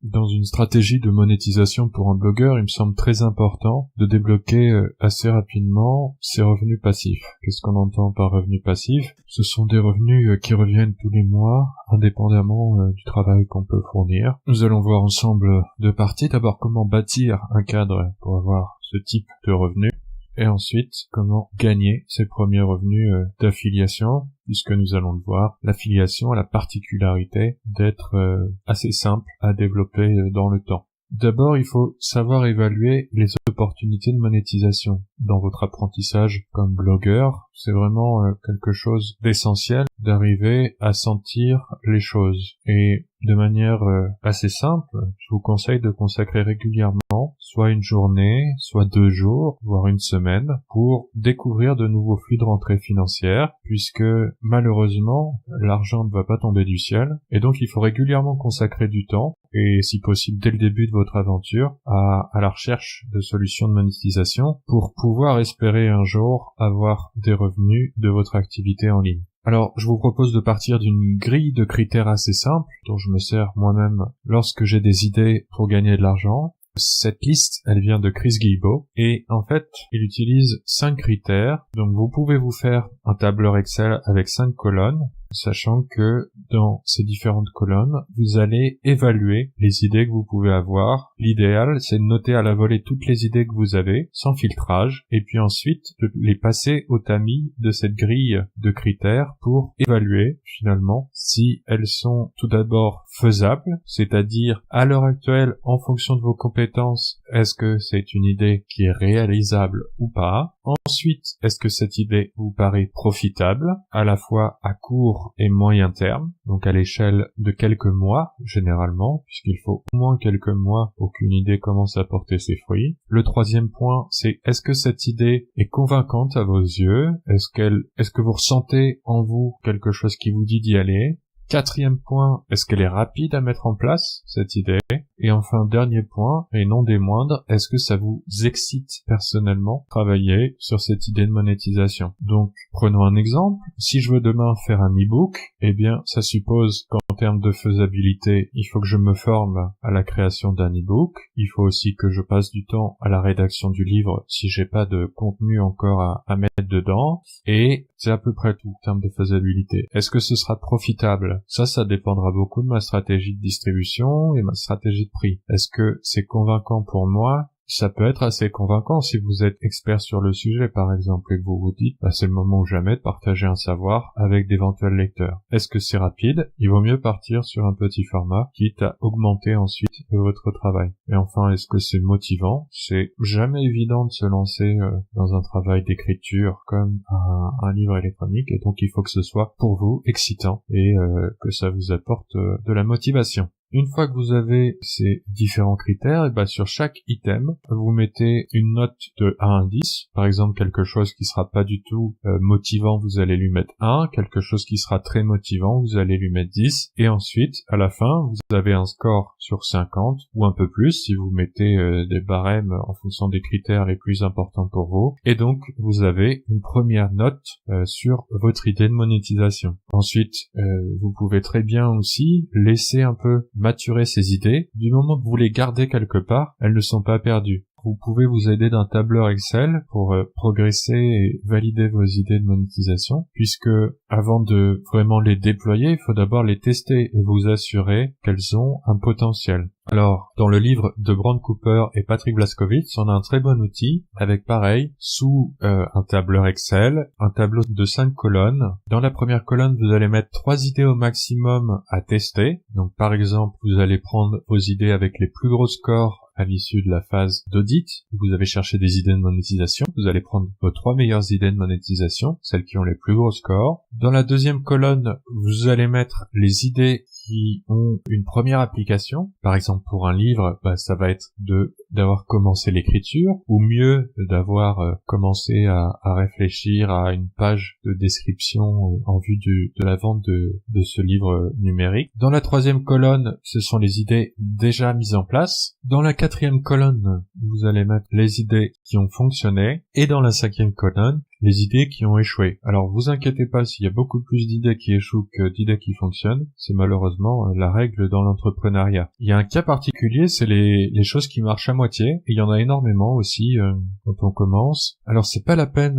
dans une stratégie de monétisation pour un blogueur, il me semble très important de débloquer assez rapidement ses revenus passifs. Qu'est-ce qu'on entend par revenus passifs? Ce sont des revenus qui reviennent tous les mois, indépendamment du travail qu'on peut fournir. Nous allons voir ensemble deux parties. D'abord, comment bâtir un cadre pour avoir ce type de revenus. Et ensuite, comment gagner ses premiers revenus d'affiliation, puisque nous allons le voir, l'affiliation a la particularité d'être assez simple à développer dans le temps. D'abord, il faut savoir évaluer les opportunités de monétisation dans votre apprentissage comme blogueur. C'est vraiment quelque chose d'essentiel d'arriver à sentir les choses. Et de manière assez simple, je vous conseille de consacrer régulièrement soit une journée, soit 2 jours, voire une semaine, pour découvrir de nouveaux flux de rentrée financière, puisque malheureusement, l'argent ne va pas tomber du ciel, et donc il faut régulièrement consacrer du temps, et si possible dès le début de votre aventure, à la recherche de solutions de monétisation, pour pouvoir espérer un jour avoir des revenus de votre activité en ligne. Alors, je vous propose de partir d'une grille de critères assez simple, dont je me sers moi-même lorsque j'ai des idées pour gagner de l'argent. Cette liste, elle vient de Chris Guillebeau, et en fait, il utilise 5 critères. Donc vous pouvez vous faire un tableur Excel avec 5 colonnes, sachant que dans ces différentes colonnes, vous allez évaluer les idées que vous pouvez avoir. L'idéal, c'est de noter à la volée toutes les idées que vous avez, sans filtrage, et puis ensuite de les passer au tamis de cette grille de critères pour évaluer finalement si elles sont tout d'abord faisables, c'est-à-dire à l'heure actuelle, en fonction de vos compétences, est-ce que c'est une idée qui est réalisable ou pas? Ensuite, est-ce que cette idée vous paraît profitable, à la fois à court et moyen terme, donc à l'échelle de quelques mois, généralement, puisqu'il faut au moins quelques mois pour qu'une idée commence à porter ses fruits. Le troisième point, c'est est-ce que cette idée est convaincante à vos yeux? Est-ce que vous ressentez en vous quelque chose qui vous dit d'y aller? Quatrième point, est-ce qu'elle est rapide à mettre en place, cette idée? Et enfin, dernier point, et non des moindres, est-ce que ça vous excite personnellement travailler sur cette idée de monétisation? Donc, prenons un exemple. Si je veux demain faire un e-book, eh bien, ça suppose qu'en termes de faisabilité, il faut que je me forme à la création d'un e-book. Il faut aussi que je passe du temps à la rédaction du livre si j'ai pas de contenu encore à mettre dedans. Et c'est à peu près tout en termes de faisabilité. Est-ce que ce sera profitable? Ça dépendra beaucoup de ma stratégie de distribution et ma stratégie de prix. Est-ce que c'est convaincant pour moi? Ça peut être assez convaincant si vous êtes expert sur le sujet, par exemple, et que vous vous dites, c'est le moment ou jamais de partager un savoir avec d'éventuels lecteurs. Est-ce que c'est rapide? Il vaut mieux partir sur un petit format, quitte à augmenter ensuite votre travail. Et enfin, est-ce que c'est motivant? C'est jamais évident de se lancer dans un travail d'écriture comme un livre électronique, et donc il faut que ce soit pour vous excitant et que ça vous apporte de la motivation. Une fois que vous avez ces différents critères, sur chaque item, vous mettez une note de 1 à 10. Par exemple, quelque chose qui sera pas du tout motivant, vous allez lui mettre 1. Quelque chose qui sera très motivant, vous allez lui mettre 10. Et ensuite, à la fin, vous avez un score sur 50 ou un peu plus si vous mettez des barèmes en fonction des critères les plus importants pour vous. Et donc, vous avez une première note sur votre idée de monétisation. Ensuite, vous pouvez très bien aussi laisser un peu maturer ces idées. Du moment que vous les gardez quelque part, elles ne sont pas perdues. Vous pouvez vous aider d'un tableur Excel pour progresser et valider vos idées de monétisation, puisque avant de vraiment les déployer, il faut d'abord les tester et vous assurer qu'elles ont un potentiel. Alors, dans le livre de Brand Cooper et Patrick Blaskowitz, on a un très bon outil avec pareil, sous un tableur Excel, un tableau de 5 colonnes. Dans la première colonne, vous allez mettre 3 idées au maximum à tester. Donc par exemple, vous allez prendre vos idées avec les plus gros scores à l'issue de la phase d'audit. Vous avez cherché des idées de monétisation. Vous allez prendre vos 3 meilleures idées de monétisation, celles qui ont les plus gros scores. Dans la deuxième colonne, vous allez mettre les idées qui ont une première application. Par exemple, pour un livre, ça va être d'avoir commencé l'écriture, ou mieux d'avoir commencé à réfléchir à une page de description en vue de la vente de ce livre numérique. Dans la troisième colonne, ce sont les idées déjà mises en place. Dans la quatrième colonne, vous allez mettre les idées qui ont fonctionné. Et dans la cinquième colonne, les idées qui ont échoué. Alors vous inquiétez pas s'il y a beaucoup plus d'idées qui échouent que d'idées qui fonctionnent, c'est malheureusement la règle dans l'entrepreneuriat. Il y a un cas particulier, c'est les choses qui marchent à moitié, et il y en a énormément aussi quand on commence. Alors c'est pas la peine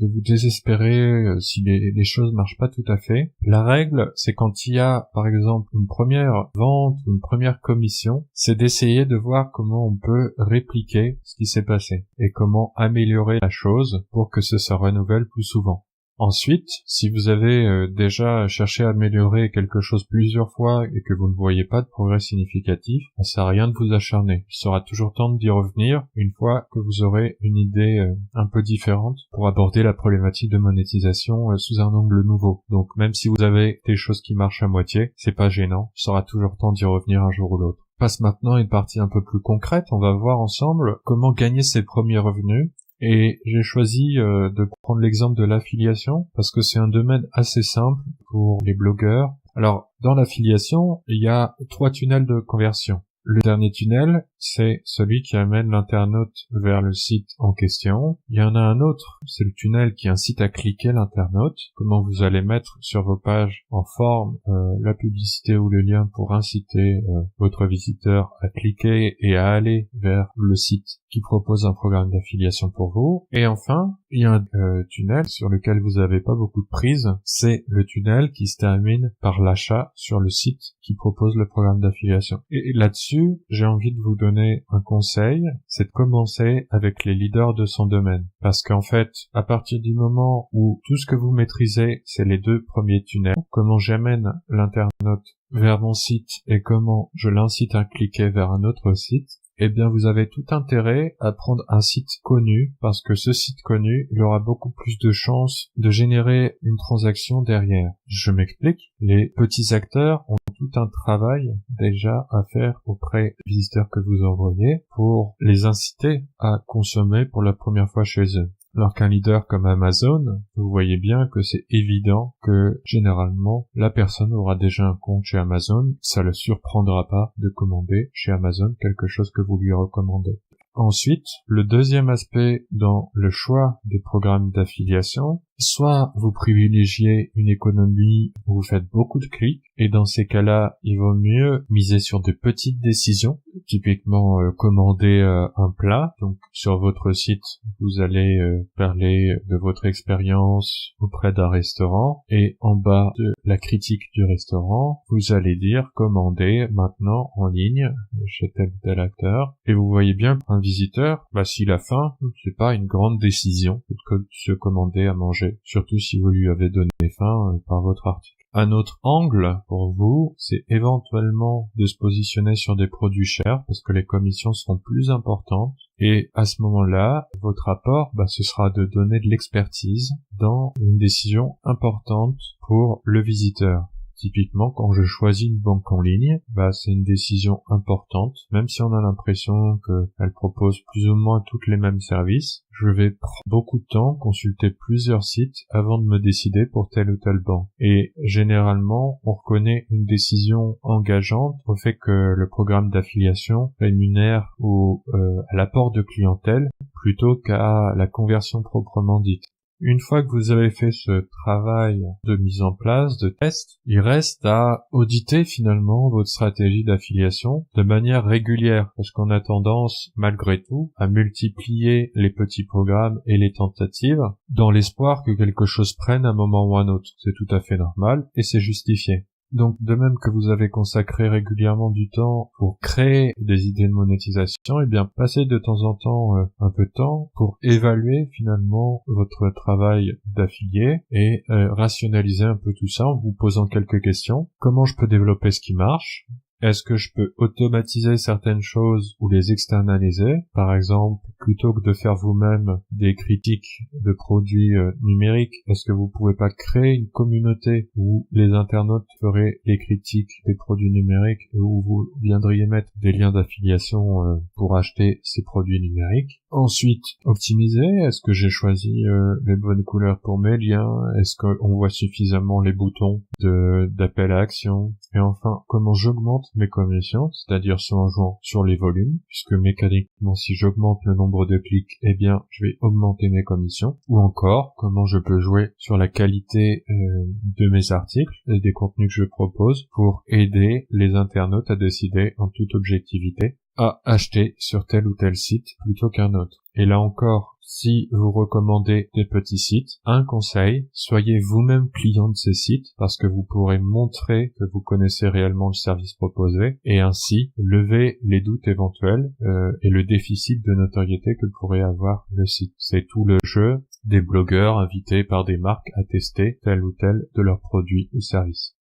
de vous désespérer si les choses marchent pas tout à fait. La règle, c'est quand il y a par exemple une première vente ou une première commission, c'est d'essayer de voir comment on peut répliquer ce qui s'est passé et comment améliorer la chose pour que ça se renouvelle plus souvent. Ensuite, si vous avez déjà cherché à améliorer quelque chose plusieurs fois et que vous ne voyez pas de progrès significatif, ça sert à rien de vous acharner. Il sera toujours temps d'y revenir une fois que vous aurez une idée un peu différente pour aborder la problématique de monétisation sous un angle nouveau. Donc même si vous avez des choses qui marchent à moitié, c'est pas gênant, il sera toujours temps d'y revenir un jour ou l'autre. Passe maintenant une partie un peu plus concrète, on va voir ensemble comment gagner ses premiers revenus. Et j'ai choisi de prendre l'exemple de l'affiliation parce que c'est un domaine assez simple pour les blogueurs. Alors, dans l'affiliation, il y a 3 tunnels de conversion. Le dernier tunnel, c'est celui qui amène l'internaute vers le site en question. Il y en a un autre, c'est le tunnel qui incite à cliquer l'internaute. Comment vous allez mettre sur vos pages en forme la publicité ou le lien pour inciter votre visiteur à cliquer et à aller vers le site qui propose un programme d'affiliation pour vous. Et enfin, il y a un tunnel sur lequel vous n'avez pas beaucoup de prise. C'est le tunnel qui se termine par l'achat sur le site qui propose le programme d'affiliation. Et là-dessus, j'ai envie de vous donner un conseil, c'est de commencer avec les leaders de son domaine. Parce qu'en fait, à partir du moment où tout ce que vous maîtrisez, c'est les 2 premiers tunnels, comment j'amène l'internaute vers mon site et comment je l'incite à cliquer vers un autre site, eh bien vous avez tout intérêt à prendre un site connu, parce que ce site connu, il aura beaucoup plus de chances de générer une transaction derrière. Je m'explique, les petits acteurs ont tout un travail déjà à faire auprès des visiteurs que vous envoyez pour les inciter à consommer pour la première fois chez eux. Alors qu'un leader comme Amazon, vous voyez bien que c'est évident que généralement la personne aura déjà un compte chez Amazon, ça le surprendra pas de commander chez Amazon quelque chose que vous lui recommandez. Ensuite, le deuxième aspect dans le choix des programmes d'affiliation, soit vous privilégiez une économie où vous faites beaucoup de clics, et dans ces cas-là, il vaut mieux miser sur de petites décisions, typiquement commander un plat. Donc sur votre site, vous allez parler de votre expérience auprès d'un restaurant, et en bas de la critique du restaurant, vous allez dire commander maintenant en ligne chez tel ou tel acteur, et vous voyez bien qu'un visiteur, s'il a faim, c'est pas une grande décision que de se commander à manger, surtout si vous lui avez donné faim par votre article. Un autre angle pour vous, c'est éventuellement de se positionner sur des produits chers parce que les commissions seront plus importantes, et à ce moment-là, votre apport, ce sera de donner de l'expertise dans une décision importante pour le visiteur. Typiquement, quand je choisis une banque en ligne, c'est une décision importante. Même si on a l'impression qu'elle propose plus ou moins tous les mêmes services, je vais prendre beaucoup de temps, consulter plusieurs sites avant de me décider pour telle ou telle banque. Et généralement, on reconnaît une décision engageante au fait que le programme d'affiliation rémunère à l'apport de clientèle plutôt qu'à la conversion proprement dite. Une fois que vous avez fait ce travail de mise en place, de test, il reste à auditer finalement votre stratégie d'affiliation de manière régulière, parce qu'on a tendance, malgré tout, à multiplier les petits programmes et les tentatives dans l'espoir que quelque chose prenne à un moment ou à un autre. C'est tout à fait normal et c'est justifié. Donc, de même que vous avez consacré régulièrement du temps pour créer des idées de monétisation, passez de temps en temps un peu de temps pour évaluer finalement votre travail d'affilié et rationaliser un peu tout ça en vous posant quelques questions. Comment je peux développer ce qui marche ? Est-ce que je peux automatiser certaines choses ou les externaliser? Par exemple, plutôt que de faire vous-même des critiques de produits numériques, est-ce que vous pouvez pas créer une communauté où les internautes feraient les critiques des produits numériques et où vous viendriez mettre des liens d'affiliation pour acheter ces produits numériques? Ensuite, optimiser. Est-ce que j'ai choisi les bonnes couleurs pour mes liens? Est-ce qu'on voit suffisamment les boutons d'appel à action? Et enfin, comment j'augmente j'augmente mes commissions, c'est-à-dire soit en jouant sur les volumes, puisque mécaniquement si j'augmente le nombre de clics, eh bien je vais augmenter mes commissions, ou encore comment je peux jouer sur la qualité de mes articles et des contenus que je propose pour aider les internautes à décider en toute objectivité à acheter sur tel ou tel site plutôt qu'un autre. Et là encore, si vous recommandez des petits sites, un conseil, soyez vous-même client de ces sites parce que vous pourrez montrer que vous connaissez réellement le service proposé et ainsi lever les doutes éventuels et le déficit de notoriété que pourrait avoir le site. C'est tout le jeu des blogueurs invités par des marques à tester tel ou tel de leurs produits ou services.